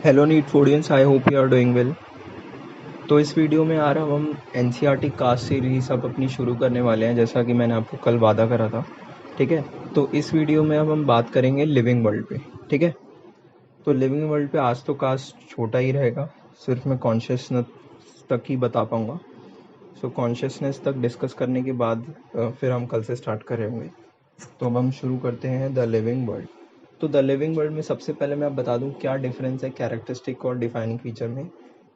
Hello neat foodians, I hope you are doing well. तो इस video में आ रहा हम एनसीईआरटी कास्ट सीरीज अब अपनी शुरू करने वाले हैं, जैसा कि मैंने आपको कल वादा करा था। ठीक है, तो इस वीडियो में अब हम बात करेंगे लिविंग वर्ल्ड पे। ठीक है, तो लिविंग वर्ल्ड पे आज तो कास्ट छोटा ही रहेगा, सिर्फ मैं कॉन्शियसनेस तक ही बता पाऊँगा। सो कॉन्शियसनेस तक डिस्कस करने के बाद फिर हम कल से स्टार्ट कर रहे होंगे। तो अब हम शुरू करते हैं द लिविंग वर्ल्ड। तो द लिविंग वर्ल्ड में सबसे पहले मैं आप बता दूं क्या डिफरेंस है कैरेक्टरिस्टिक और डिफाइनिंग फीचर में।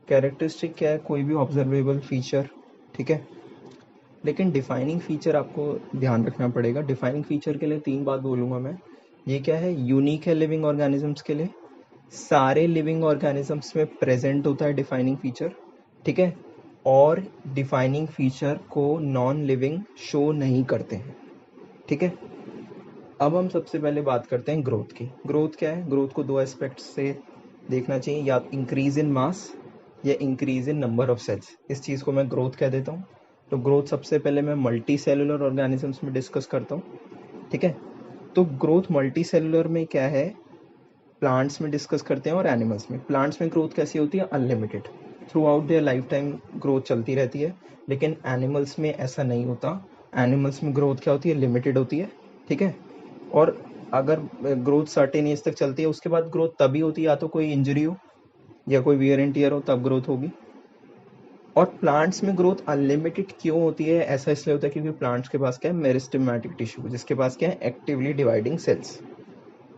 कैरेक्टरिस्टिक क्या है, कोई भी ऑब्जर्वेबल फीचर। ठीक है, लेकिन डिफाइनिंग फीचर आपको ध्यान रखना पड़ेगा। डिफाइनिंग फीचर के लिए तीन बात बोलूँगा मैं। ये क्या है, यूनिक है लिविंग ऑर्गेनिजम्स के लिए, सारे लिविंग ऑर्गेनिजम्स में प्रेजेंट होता है डिफाइनिंग फीचर। ठीक है, और डिफाइनिंग फीचर को नॉन लिविंग शो नहीं करते हैं। ठीक है, अब हम सबसे पहले बात करते हैं ग्रोथ की। ग्रोथ क्या है, ग्रोथ को दो एस्पेक्ट से देखना चाहिए, या इंक्रीज इन मास या increase in number of cells. इस चीज़ को मैं ग्रोथ कह देता हूँ। तो ग्रोथ सबसे पहले मैं मल्टी सेलुलर ऑर्गेनिजम्स में डिस्कस करता हूँ। ठीक है, तो ग्रोथ मल्टी सेलुलर में क्या है, प्लांट्स में डिस्कस करते हैं और एनिमल्स में। प्लांट्स में ग्रोथ कैसी होती है, unlimited, through out their life time growth चलती रहती है। लेकिन एनिमल्स में ऐसा नहीं होता। एनिमल्स में ग्रोथ क्या होती है, लिमिटेड होती है। ठीक है, और अगर ग्रोथ सर्टेन एज तक चलती है, उसके बाद ग्रोथ तभी होती है या तो कोई इंजरी हो या कोई वियर एंड टियर हो, तब ग्रोथ होगी। और प्लांट्स में ग्रोथ अनलिमिटेड क्यों होती है, ऐसा इसलिए होता है क्योंकि प्लांट्स के पास क्या है, मेरिस्टेमेटिक टिश्यू, जिसके पास क्या है, एक्टिवली डिवाइडिंग सेल्स।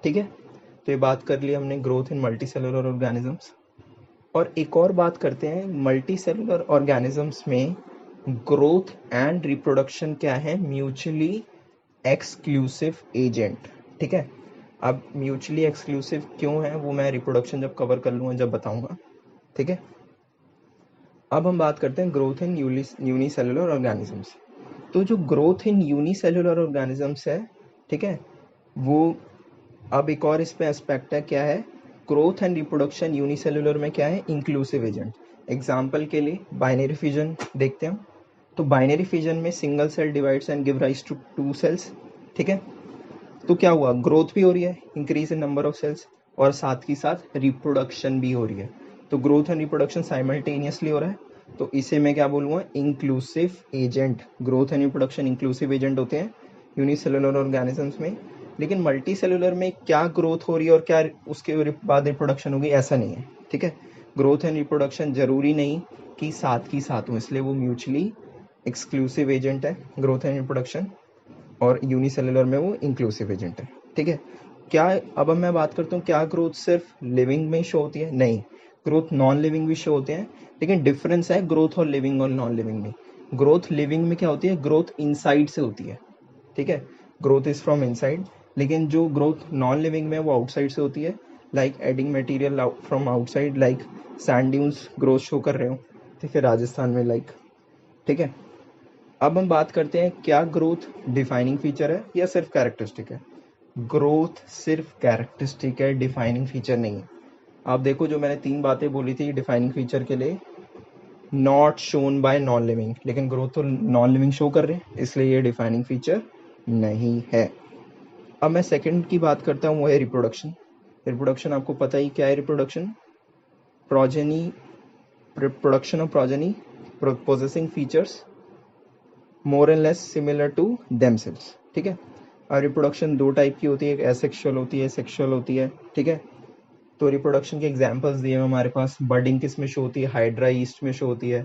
ठीक है, तो ये बात कर ली हमने growth in multi cellular organisms. और एक और बात करते हैं, मल्टी सेलुलर ऑर्गेनिजम्स में ग्रोथ एंड रिप्रोडक्शन क्या है, म्यूचुअली एक्सक्लूसिव एजेंट। ठीक है, अब म्यूचुअली एक्सक्लूसिव क्यों है वो मैं रिप्रोडक्शन जब कवर कर लूँगा जब बताऊंगा। ठीक है, अब हम बात करते हैं ग्रोथ इन यूनिसेलुलर ऑर्गेनिजम्स। तो जो ग्रोथ इन यूनिसेलुलर ऑर्गेनिजम्स है, ठीक है, वो अब एक और इस पे एस्पेक्ट है, क्या है, ग्रोथ एंड रिप्रोडक्शन यूनिसेलुलर में क्या है, इंक्लूसिव एजेंट। एग्जाम्पल के लिए बाइनरी फिजन देखते हैं। तो बाइनरी फिजन में single cell divides and give rise to two cells. ठीक है, तो क्या हुआ, ग्रोथ भी हो रही है, increase in number of cells, और साथ ही साथ रिप्रोडक्शन भी हो रही है। तो ग्रोथ एंड रिप्रोडक्शन साइमल्टेनियसली हो रहा है। तो इसे मैं क्या बोलूँगा, inclusive agent. Growth and reproduction inclusive agent होते हैं यूनिसेलुलर ऑर्गेनिजम्स में। लेकिन मल्टी सेलुलर में क्या ग्रोथ हो रही है और क्या उसके बाद रिप्रोडक्शन होगी, ऐसा नहीं है। ठीक है, ग्रोथ एंड रिप्रोडक्शन जरूरी नहीं कि साथ ही साथ हो, इसलिए वो म्यूचुअली एक्सक्लूसिव एजेंट है ग्रोथ एंड रिप्रोडक्शन, और यूनिसेलुलर में वो इंक्लूसिव एजेंट है। ठीक है, क्या, अब मैं बात करता हूँ, क्या ग्रोथ सिर्फ लिविंग में शो होती है, नहीं, ग्रोथ नॉन लिविंग भी शो होते हैं। लेकिन डिफरेंस है ग्रोथ और लिविंग और नॉन लिविंग में। ग्रोथ लिविंग में क्या होती है, ग्रोथ इनसाइड से होती है। ठीक है, ग्रोथ इज फ्रॉम इनसाइड। लेकिन जो ग्रोथ नॉन लिविंग में वो आउटसाइड से होती है, like adding material from outside, like sand dunes growth show कर रहे हो, ठीक है, राजस्थान में, लाइक। ठीक है, अब हम बात करते हैं क्या ग्रोथ डिफाइनिंग फीचर है या सिर्फ कैरेक्टरिस्टिक है। ग्रोथ सिर्फ कैरेक्टरिस्टिक है, डिफाइनिंग फीचर नहीं है। आप देखो, जो मैंने तीन बातें बोली थी डिफाइनिंग फीचर के लिए, not shown by non living, लेकिन ग्रोथ तो नॉन लिविंग शो कर रहे हैं, इसलिए ये डिफाइनिंग फीचर नहीं है। अब मैं सेकंड की बात करता हूँ, वो है रिप्रोडक्शन। रिप्रोडक्शन आपको पता ही क्या है, reproduction, progeny, production of progeny possessing features more and less similar to themselves. ठीक है, और रिप्रोडक्शन दो टाइप की होती है, एक एसेक्सुअल होती है, सेक्सुअल होती है। ठीक है, तो रिप्रोडक्शन के एग्जांपल्स दिए हैं हमारे पास। बर्डिंग किस में शो होती है, हाइड्रा ईस्ट में शो होती है।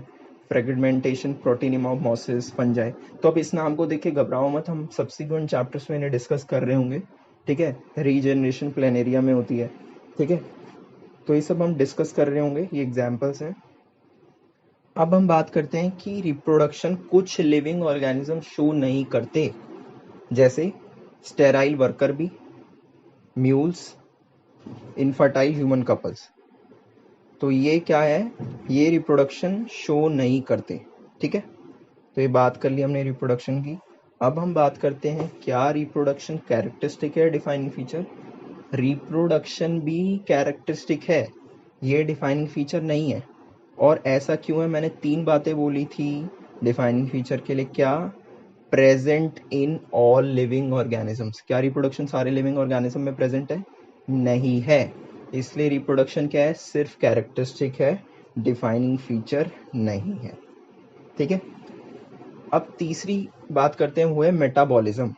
Fragmentation protonema of mosses fungi. तो अब इस नाम को देख के घबराओ मत, हम सब्सिक्वेंट चैप्टर्स में इन्हें डिस्कस कर रहे होंगे। ठीक है, रीजनरेशन प्लेनेरिया में होती है। ठीक है, तो ये सब हम डिस्कस कर रहे होंगे, ये एग्जाम्पल्स हैं। अब हम बात करते हैं कि रिप्रोडक्शन कुछ लिविंग ऑर्गेनिज्म शो नहीं करते, जैसे sterile worker bee, mules, infertile human couples. तो ये क्या है, ये रिप्रोडक्शन शो नहीं करते। ठीक है, तो ये बात कर ली हमने रिप्रोडक्शन की। अब हम बात करते हैं क्या रिप्रोडक्शन कैरेक्टरिस्टिक है, डिफाइनिंग फीचर। रिप्रोडक्शन भी कैरेक्टरिस्टिक है, ये डिफाइनिंग फीचर नहीं है। और ऐसा क्यों है, मैंने तीन बातें बोली थी डिफाइनिंग फीचर के लिए। क्या, present in all living organisms. क्या रिप्रोडक्शन सारे लिविंग ऑर्गेनिज्म में प्रेजेंट है, नहीं है। इसलिए रिप्रोडक्शन क्या है, सिर्फ कैरेक्टरिस्टिक है, डिफाइनिंग फीचर नहीं है। ठीक है, अब तीसरी बात करते हैं, वो है मेटाबॉलिज्म।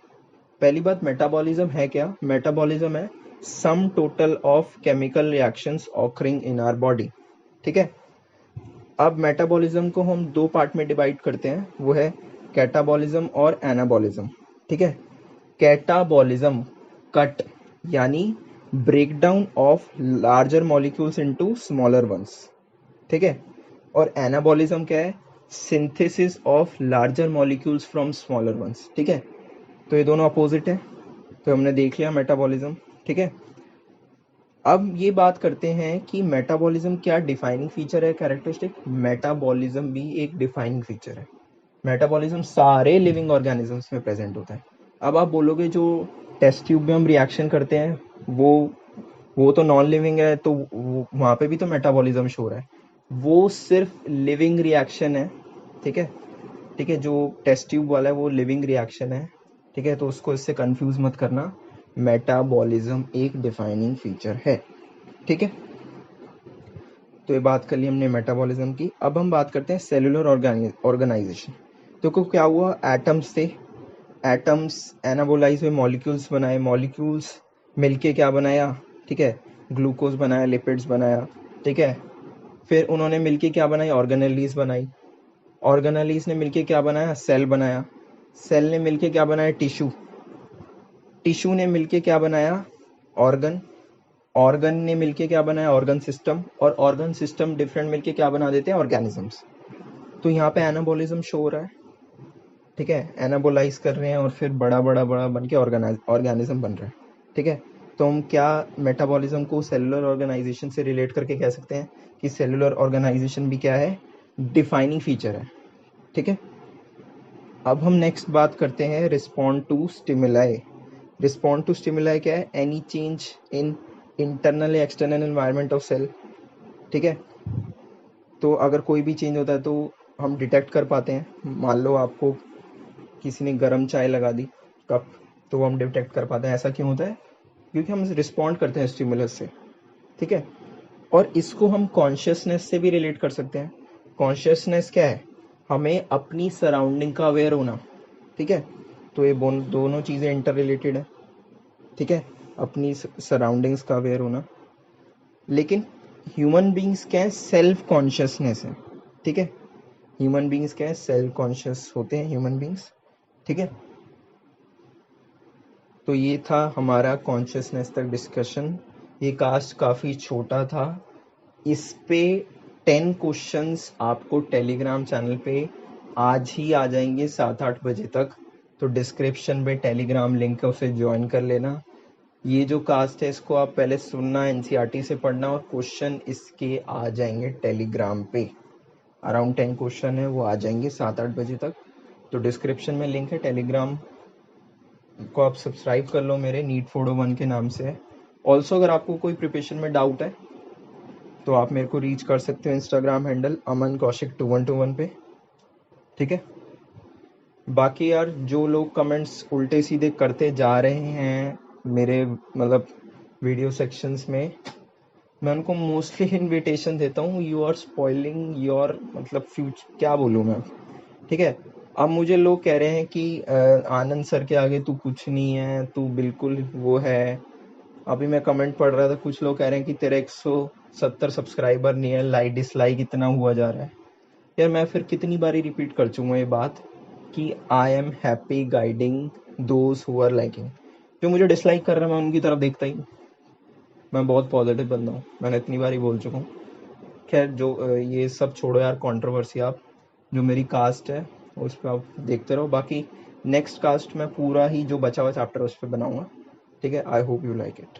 पहली बात, मेटाबॉलिज्म है क्या? मेटाबॉलिज्म है sum total of chemical reactions occurring in our body. ठीक है, अब मेटाबॉलिज्म को हम दो पार्ट में डिवाइड करते हैं, वो है कैटाबॉलिज्म और एनाबॉलिज्म। ठीक है, कैटाबॉलिज्म कट यानी breakdown of larger molecules into smaller once. ठीक है, और एनाबॉलिज्म क्या है? Synthesis of larger molecules from smaller once. ठीक है, तो ये दोनों अपोजिट है, तो हमने देख लिया मेटाबॉलिज्म। ठीक है, अब ये बात करते हैं कि मेटाबॉलिज्म क्या डिफाइनिंग फीचर है, कैरेक्टरिस्टिक? मेटाबॉलिज्म भी एक डिफाइनिंग फीचर है। मेटाबॉलिज्म सारे लिविंग ऑर्गेनिजम्स में प्रेजेंट होता है। अब आप बोलोगे जो टेस्ट ट्यूब में हम रिएक्शन करते हैं वो तो नॉन लिविंग है, तो वहाँ पे भी तो मेटाबॉलिज्म शो हो रहा है। वो सिर्फ लिविंग रिएक्शन है। ठीक है, ठीक है, जो टेस्ट ट्यूब वाला है वो लिविंग रिएक्शन है। ठीक है, तो उसको इससे कंफ्यूज मत करना, मेटाबॉलिज्म एक डिफाइनिंग फीचर है। ठीक है, तो ये बात कर ली हमने मेटाबॉलिज्म की। अब हम बात करते हैं सेलुलर ऑर्गेनाइजेशन। देखो क्या हुआ, एटम्स थे, एटम्स एनाबोलाइज हुए, मॉलिक्यूल्स बनाए, मॉलिक्यूल्स मिलके क्या बनाया? ठीक है, ग्लूकोज बनाया, लिपिड्स बनाया। ठीक है, फिर उन्होंने मिलके क्या बनाई? ऑर्गेनेलीज बनाई। ऑर्गेनेलीज ने मिलके क्या बनाया? सेल बनाया। सेल ने मिलके क्या बनाया? टिश्यू। टिश्यू ने मिलके क्या बनाया? ऑर्गन। ऑर्गन ने मिलके क्या बनाया? Organ system. और ऑर्गन सिस्टम डिफरेंट मिलके क्या बना देते हैं? ऑर्गेनिजम्स। तो यहाँ पे एनाबॉलिज्म शो हो रहा है। ठीक है, एनाबोलाइज कर रहे हैं और फिर बड़ा बड़ा बड़ा बन के ऑर्गेनिज्म बन रहा है। ठीक है, तो हम क्या मेटाबॉलिज्म को सेलुलर ऑर्गेनाइजेशन से रिलेट करके कह सकते हैं कि सेलुलर ऑर्गेनाइजेशन भी क्या है? डिफाइनिंग फीचर है। ठीक है, अब हम नेक्स्ट बात करते हैं respond to stimuli. Respond to stimuli क्या है? एनी चेंज इन इंटरनल या एक्सटर्नल एनवायरनमेंट ऑफ सेल। ठीक है, तो अगर कोई भी चेंज होता है तो हम डिटेक्ट कर पाते हैं। मान लो आपको किसी ने गर्म चाय लगा दी कप, तो वो हम डिटेक्ट कर पाते हैं। ऐसा क्यों होता है? क्योंकि हम रिस्पॉन्ड करते हैं स्टिमुलस से। ठीक है, और इसको हम कॉन्शियसनेस से भी रिलेट कर सकते हैं। कॉन्शियसनेस क्या है? हमें अपनी सराउंडिंग का अवेयर होना। ठीक है, तो ये दोनों चीज़ें इंटर रिलेटेड है। ठीक है, अपनी सराउंडिंग्स का अवेयर होना। लेकिन ह्यूमन बींग्स क्या है? सेल्फ कॉन्शियसनेस है। ठीक है, ह्यूमन बींग्स क्या है? सेल्फ कॉन्शियस होते हैं ह्यूमन बींग्स। ठीक है, तो ये था हमारा कॉन्शियसनेस तक डिस्कशन। ये कास्ट काफ़ी छोटा था। इस पे 10 क्वेश्चंस आपको टेलीग्राम चैनल पे आज ही आ जाएंगे 7-8 बजे तक। तो डिस्क्रिप्शन में टेलीग्राम लिंक है, उसे ज्वाइन कर लेना। ये जो कास्ट है इसको आप पहले सुनना, एनसीईआरटी से पढ़ना, और क्वेश्चन इसके आ जाएंगे टेलीग्राम पे। अराउंड 10 क्वेश्चन है, वो आ जाएंगे 7-8 बजे तक। तो डिस्क्रिप्शन में लिंक है, टेलीग्राम को आप सब्सक्राइब कर लो, मेरे नीट 401 के नाम से है। ऑल्सो अगर आपको कोई प्रिपरेशन में डाउट है तो आप मेरे को रीच कर सकते हो इंस्टाग्राम हैंडल अमन कौशिक 2121 पे। ठीक है, बाकी यार जो लोग कमेंट्स उल्टे सीधे करते जा रहे हैं मेरे मतलब वीडियो सेक्शंस में, मैं उनको मोस्टली इनविटेशन देता हूँ, यू आर स्पॉइलिंग योर मतलब फ्यूचर, क्या बोलूँ मैं। ठीक है, अब मुझे लोग कह रहे हैं कि आनंद सर के आगे तू कुछ नहीं है, तू बिल्कुल वो है। अभी मैं कमेंट पढ़ रहा था, कुछ लोग कह रहे हैं कि तेरे 170 सब्सक्राइबर नहीं है, लाइक डिसलाइक इतना हुआ जा रहा है। यार मैं फिर कितनी बारी रिपीट कर चुका ये बात कि I am happy guiding those who are liking. जो मुझे डिसलाइक कर रहा है मैं उनकी तरफ देखता ही नहीं। मैं बहुत पॉजिटिव बंदा हूँ, मैंने इतनी बारी बोल चुका हूँ। खैर जो ये सब छोड़ो यार, कंट्रोवर्सी। आप जो मेरी कास्ट है उस पर आप देखते रहो। बाकी नेक्स्ट कास्ट में पूरा ही जो बचा हुआ चैप्टर उस पर बनाऊंगा। ठीक है, आई होप यू लाइक इट।